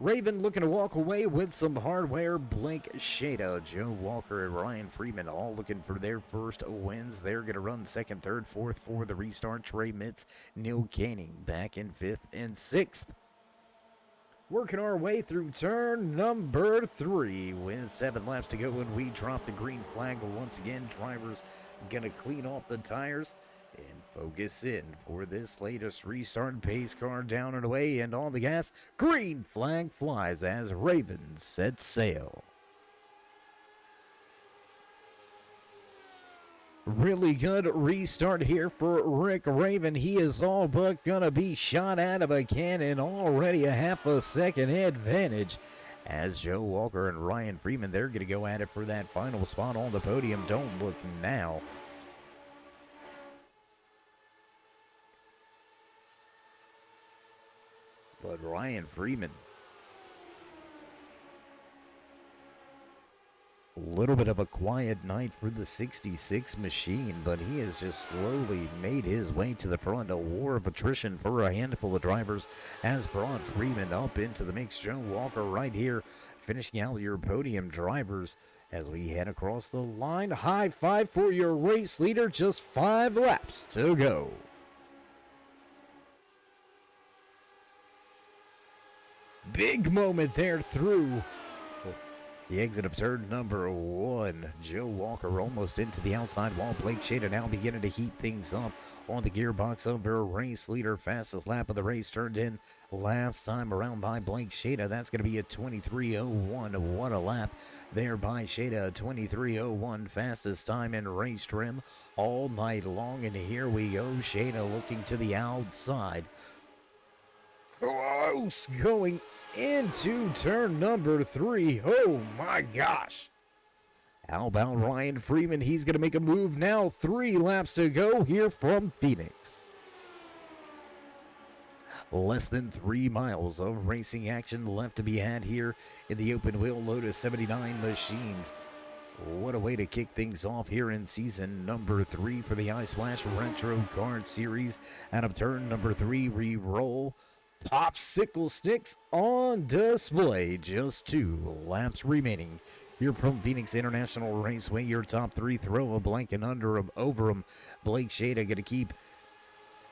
Raven looking to walk away with some hardware. Blake Shada, Joe Walker, and Ryan Freeman all looking for their first wins. They're going to run second, third, fourth for the restart. Trey Mitz, Neil Canning back in 5th and 6th. Working our way through turn number 3 with 7 laps to go, and we drop the green flag once again. Drivers going to clean off the tires and focus in for this latest restart. Pace car down and away and on the gas. Green flag flies as Raven sets sail. Really good restart here for Rick Raven. He is all but gonna be shot out of a cannon. Already a half a second advantage as Joe Walker and Ryan Freeman, they're gonna go at it for that final spot on the podium. Don't look now. But Ryan Freeman, a little bit of a quiet night for the 66 machine, but he has just slowly made his way to the front. A war of attrition for a handful of drivers has brought Freeman up into the mix. Joe Walker right here finishing out your podium drivers as we head across the line. High five for your race leader. Just 5 laps to go. Big moment there through the exit of turn number 1. Joe Walker almost into the outside wall. Blake Shada now beginning to heat things up on the gearbox of their race leader. Fastest lap of the race turned in last time around by Blake Shada. That's going to be a 23:01. What a lap there by Shada. 23:01, fastest time in race trim all night long. And here we go. Shada looking to the outside. Close going into turn number 3. Oh my gosh. How about Ryan Freeman? He's going to make a move now. 3 laps to go here from Phoenix. Less than 3 miles of racing action left to be had here in the open wheel Lotus 79 machines. What a way to kick things off here in season number 3 for the Ice Splash Retro Card Series. Out of turn number 3, we roll. Popsicle sticks on display. Just 2 laps remaining here from Phoenix International Raceway. Your top 3, throw a blanket under him, over him. Blake Shada going to keep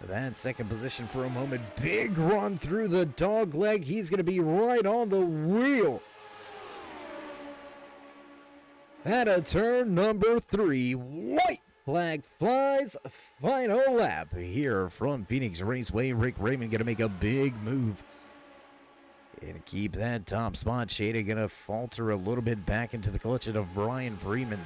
that second position for a moment. Big run through the dog leg. He's going to be right on the wheel. At a turn number 3, white flag flies, final lap here from Phoenix Raceway. Rick Raymond going to make a big move and keep that top spot. Shada going to falter a little bit back into the collection of Brian Freeman.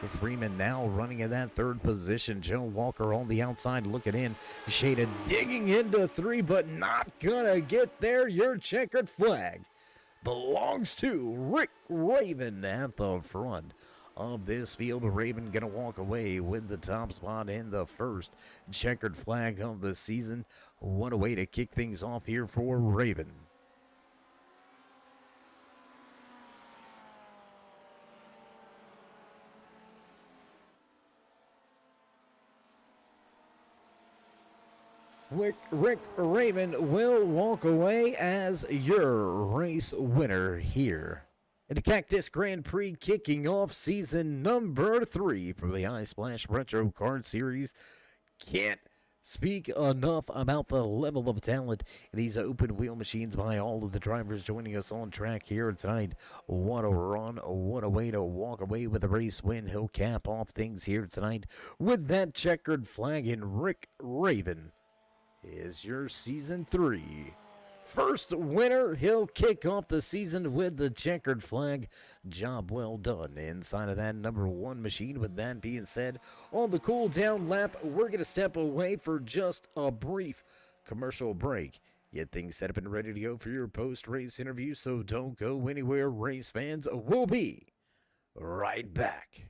With Freeman now running in that third position. Joe Walker on the outside looking in. Shada digging into 3, but not gonna get there. Your checkered flag belongs to Rick Raven at the front of this field. Raven gonna walk away with the top spot in the first checkered flag of the season. What a way to kick things off here for Raven. Rick Raven will walk away as your race winner here in the Cactus Grand Prix, kicking off season number 3 for the Ice Splash Retro Card Series. Can't speak enough about the level of talent in these open wheel machines by all of the drivers joining us on track here tonight. What a run, what a way to walk away with a race win. He'll cap off things here tonight with that checkered flag, and Rick Raven is your season 3 first winner. He'll kick off the season with the checkered flag. Job well done inside of that number 1 machine. With that being said, on the cool down lap, we're going to step away for just a brief commercial break. Get things set up and ready to go for your post-race interview, so don't go anywhere, race fans. We'll be right back.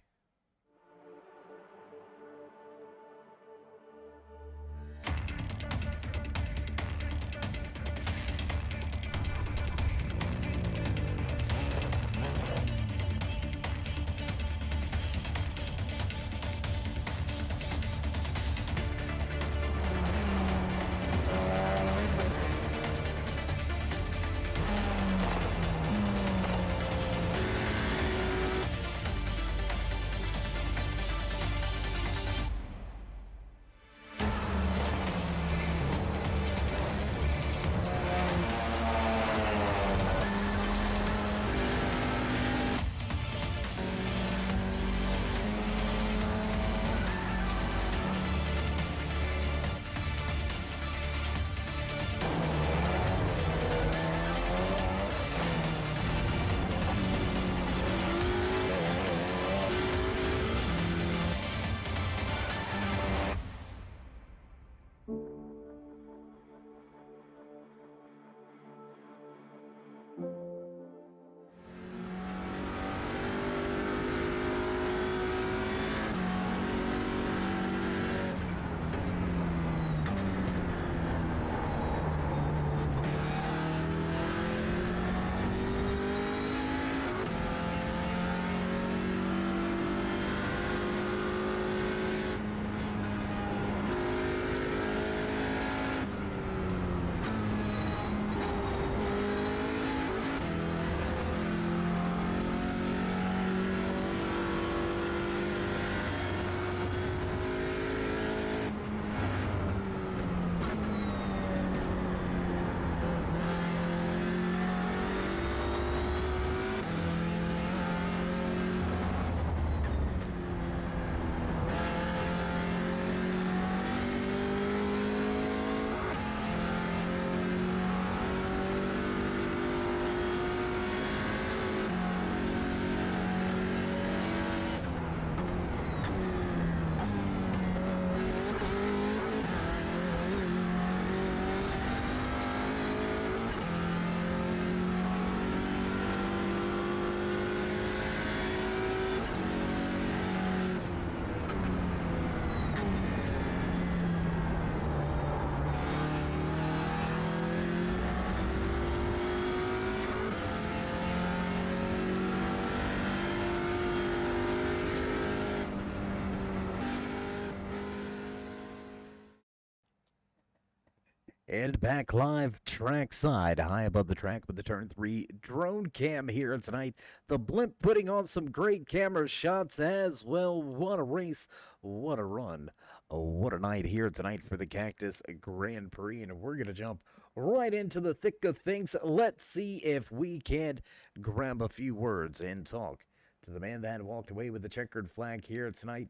And back live trackside, high above the track with the turn 3 drone cam here tonight. The blimp putting on some great camera shots as well. What a race, what a run, what a night here tonight for the Cactus Grand Prix. And we're going to jump right into the thick of things. Let's see if we can't grab a few words and talk to the man that walked away with the checkered flag here tonight,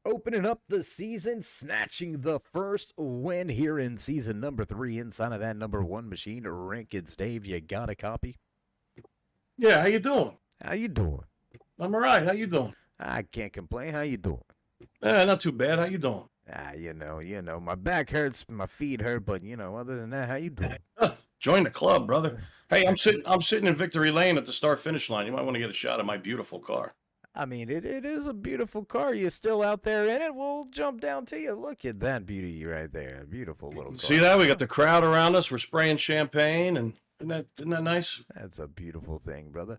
opening up the season, snatching the first win here in season number 3 inside of that number 1 machine. Rick, it's Dave. You got a copy? Yeah, how you doing? How you doing? I'm all right. How you doing? I can't complain. How you doing? Not too bad. How you doing? You know, my back hurts, my feet hurt, but other than that, how you doing? Join the club, brother. Hey, I'm sitting in Victory Lane at the start finish line. You might want to get a shot of my beautiful car. I mean, it is a beautiful car. You still out there in it? We'll jump down to you. Look at that beauty right there. Beautiful little car. See that? We got the crowd around us. We're spraying champagne, and isn't that nice? That's a beautiful thing, brother.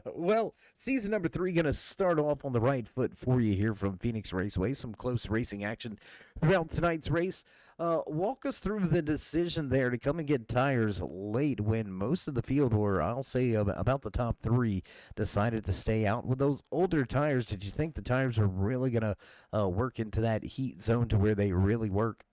Well, season number 3 going to start off on the right foot for you here from Phoenix Raceway. Some close racing action throughout tonight's race. Walk us through the decision there to come and get tires late when most of the field, or I'll say about the top 3, decided to stay out with those older tires. Did you think the tires are really going to work into that heat zone to where they really work?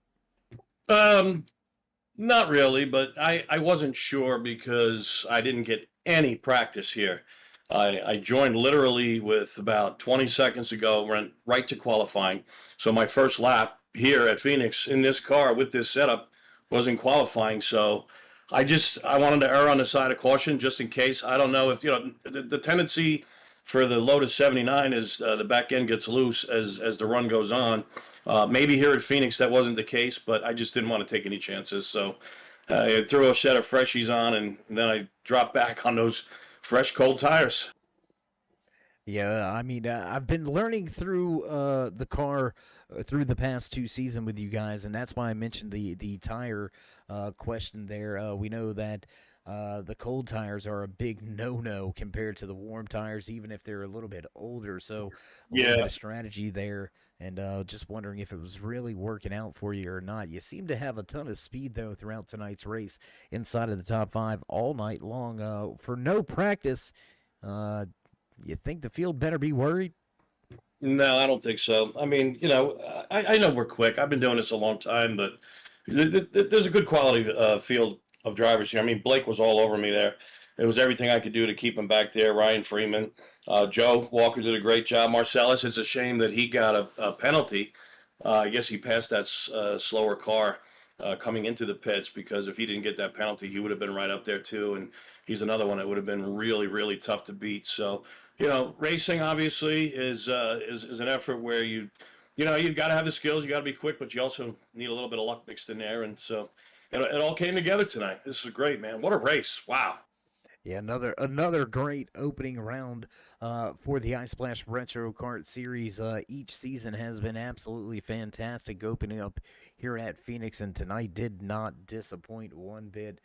Not really, but I wasn't sure because I didn't get any practice here. I joined literally with about 20 seconds ago, went right to qualifying. So my first lap here at Phoenix in this car with this setup wasn't qualifying. So I wanted to err on the side of caution just in case. I don't know if, the tendency for the Lotus 79 is the back end gets loose as the run goes on. Maybe here at Phoenix that wasn't the case, but I just didn't want to take any chances. So I threw a set of freshies on, and then I dropped back on those fresh, cold tires. Yeah, I mean, I've been learning through the car through the past 2 seasons with you guys, and that's why I mentioned the tire question there. We know that the cold tires are a big no-no compared to the warm tires, even if they're a little bit older. So a little bit of strategy there, and just wondering if it was really working out for you or not. You seem to have a ton of speed, though, throughout tonight's race inside of the top 5 all night long. For no practice, you think the field better be worried? No, I don't think so. I mean, I know we're quick. I've been doing this a long time, but there's a good quality field of drivers here. I mean, Blake was all over me there. It was everything I could do to keep him back there. Ryan Freeman, Joe Walker did a great job. Marcellus, it's a shame that he got a penalty. I guess he passed that slower car coming into the pits, because if he didn't get that penalty, he would have been right up there too. And he's another one that would have been really, really tough to beat. So, racing obviously is an effort where you've got to have the skills, you got to be quick, but you also need a little bit of luck mixed in there. And so it all came together tonight. This is great, man. What a race. Wow. Yeah, another great opening round for the Ice Splash Retro Kart Series. Each season has been absolutely fantastic opening up here at Phoenix, and tonight did not disappoint one bit.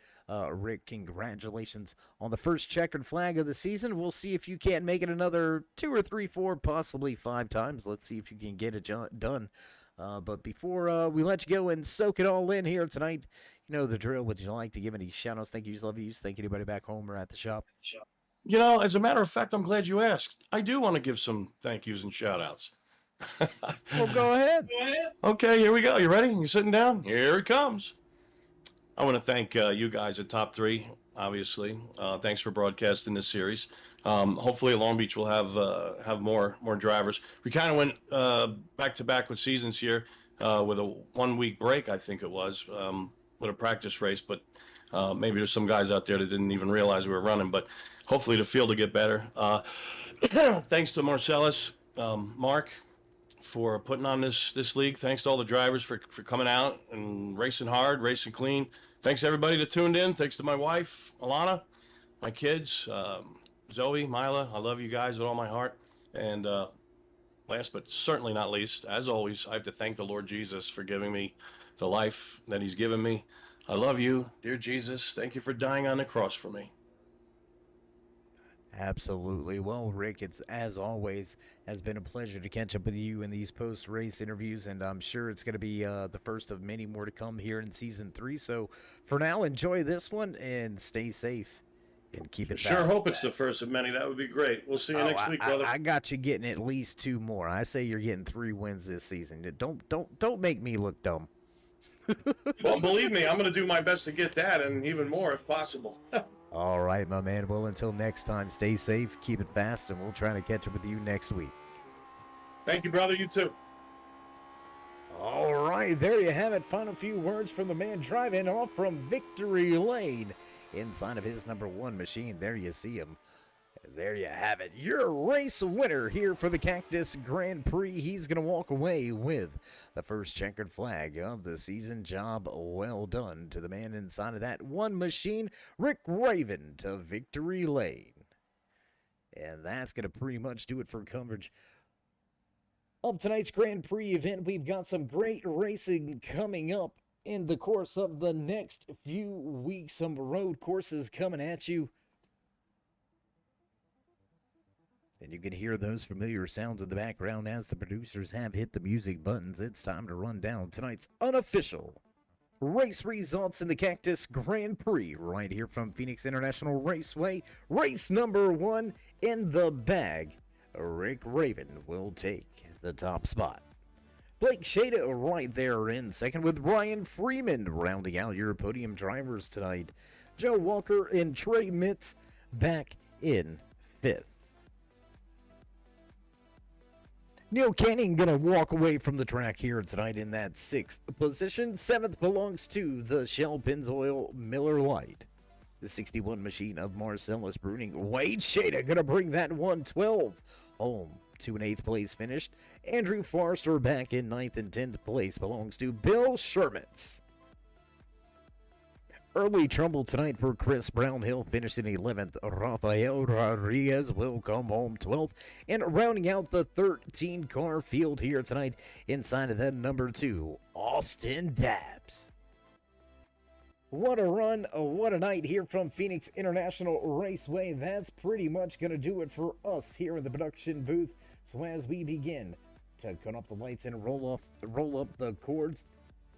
Rick, congratulations on the first checkered flag of the season. We'll see if you can't make it another 2 or 3, 4, possibly 5 times. Let's see if you can get it done. But before we let you go and soak it all in here tonight, you know the drill. Would you like to give any shout-outs, thank yous, love yous, thank anybody back home or at the shop? As a matter of fact, I'm glad you asked. I do want to give some thank yous and shout-outs. Well, go ahead. Okay, here we go. You ready? You sitting down? Here it comes. I want to thank you guys at Top 3, obviously. Thanks for broadcasting this series. Hopefully Long Beach will have more drivers. We kind of went back-to-back with seasons here with a 1-week break, I think it was, with a practice race. But maybe there's some guys out there that didn't even realize we were running. But hopefully the field will get better. Thanks to Marcellus, Mark, for putting on this league. Thanks to all the drivers for coming out and racing hard, racing clean. Thanks to everybody that tuned in. Thanks to my wife, Alana, my kids, Zoe, Mila. I love you guys with all my heart. And last but certainly not least, as always, I have to thank the Lord Jesus for giving me the life that he's given me. I love you, dear Jesus. Thank you for dying on the cross for me. Absolutely. Well, Rick, it's as always has been a pleasure to catch up with you in these post-race interviews, and I'm sure it's going to be the first of many more to come here in season 3. So for now, enjoy this one and stay safe and keep it. Sure, hope it's the first of many. That would be great. We'll see you next week, brother. I got you getting at least 2 more. I say you're getting 3 wins this season. Don't make me look dumb. Well, believe me, I'm going to do my best to get that and even more if possible. All right, my man. Well, until next time, stay safe, keep it fast, and we'll try to catch up with you next week. Thank you, brother. You too. All right, there you have it. Final few words from the man driving off from Victory Lane. Inside of his number 1 machine, there you see him. There you have it. Your race winner here for the Cactus Grand Prix. He's going to walk away with the first checkered flag of the season. Job well done to the man inside of that 1 machine, Rick Raven, to Victory Lane. And that's going to pretty much do it for coverage of tonight's Grand Prix event. We've got some great racing coming up in the course of the next few weeks. Some road courses coming at you. And you can hear those familiar sounds in the background as the producers have hit the music buttons. It's time to run down tonight's unofficial race results in the Cactus Grand Prix right here from Phoenix International Raceway. Race number 1 in the bag. Rick Raven will take the top spot. Blake Shada right there in second, with Ryan Freeman rounding out your podium drivers tonight. Joe Walker and Trey Mitz back in 5th. Neil Canning going to walk away from the track here tonight in that 6th position. 7th belongs to the Shell Pennzoil Miller Lite. The 61 machine of Marcellus Bruning. Wade Shada going to bring that 112 home to an 8th place finish. Andrew Forrester back in 9th, and 10th place belongs to Bill Shermans. Early trouble tonight for Chris Brownhill, finishing 11th. Rafael Rodriguez will come home 12th. And rounding out the 13-car field here tonight, inside of that number 2, Austin Dabbs. What a run, what a night here from Phoenix International Raceway. That's pretty much going to do it for us here in the production booth. So as we begin to cut off the lights and roll up the cords,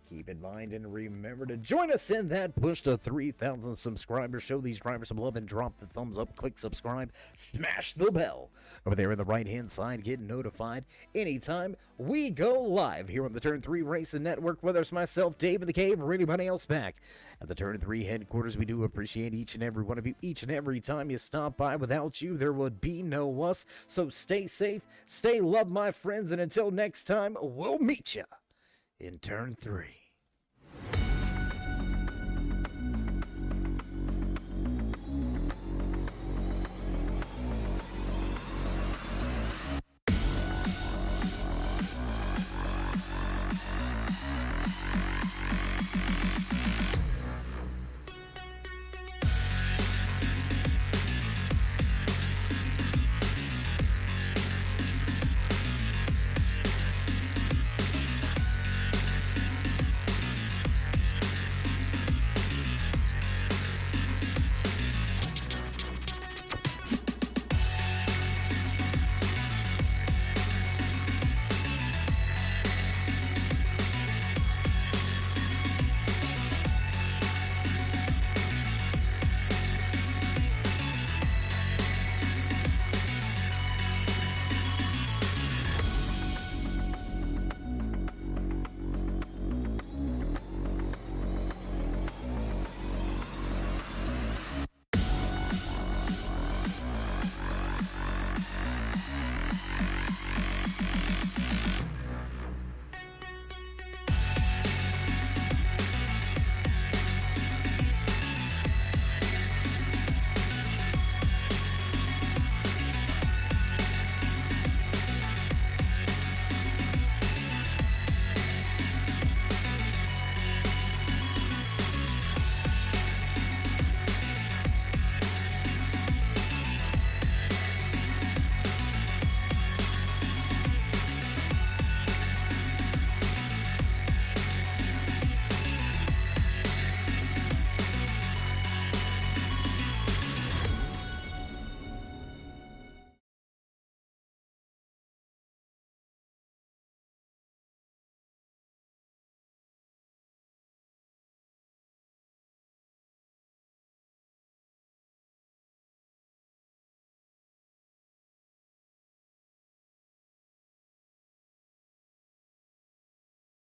keep in mind and remember to join us in that push to 3,000 subscribers. Show these drivers some love and drop the thumbs up. Click subscribe. Smash the bell over there in the right-hand side. Get notified anytime we go live here on the Turn 3 Racing Network. Whether it's myself, Dave in the Cave, or anybody else back at the Turn 3 headquarters, we do appreciate each and every one of you. Each and every time you stop by, without you, there would be no us. So stay safe, stay loved, my friends, and until next time, we'll meet you in Turn 3.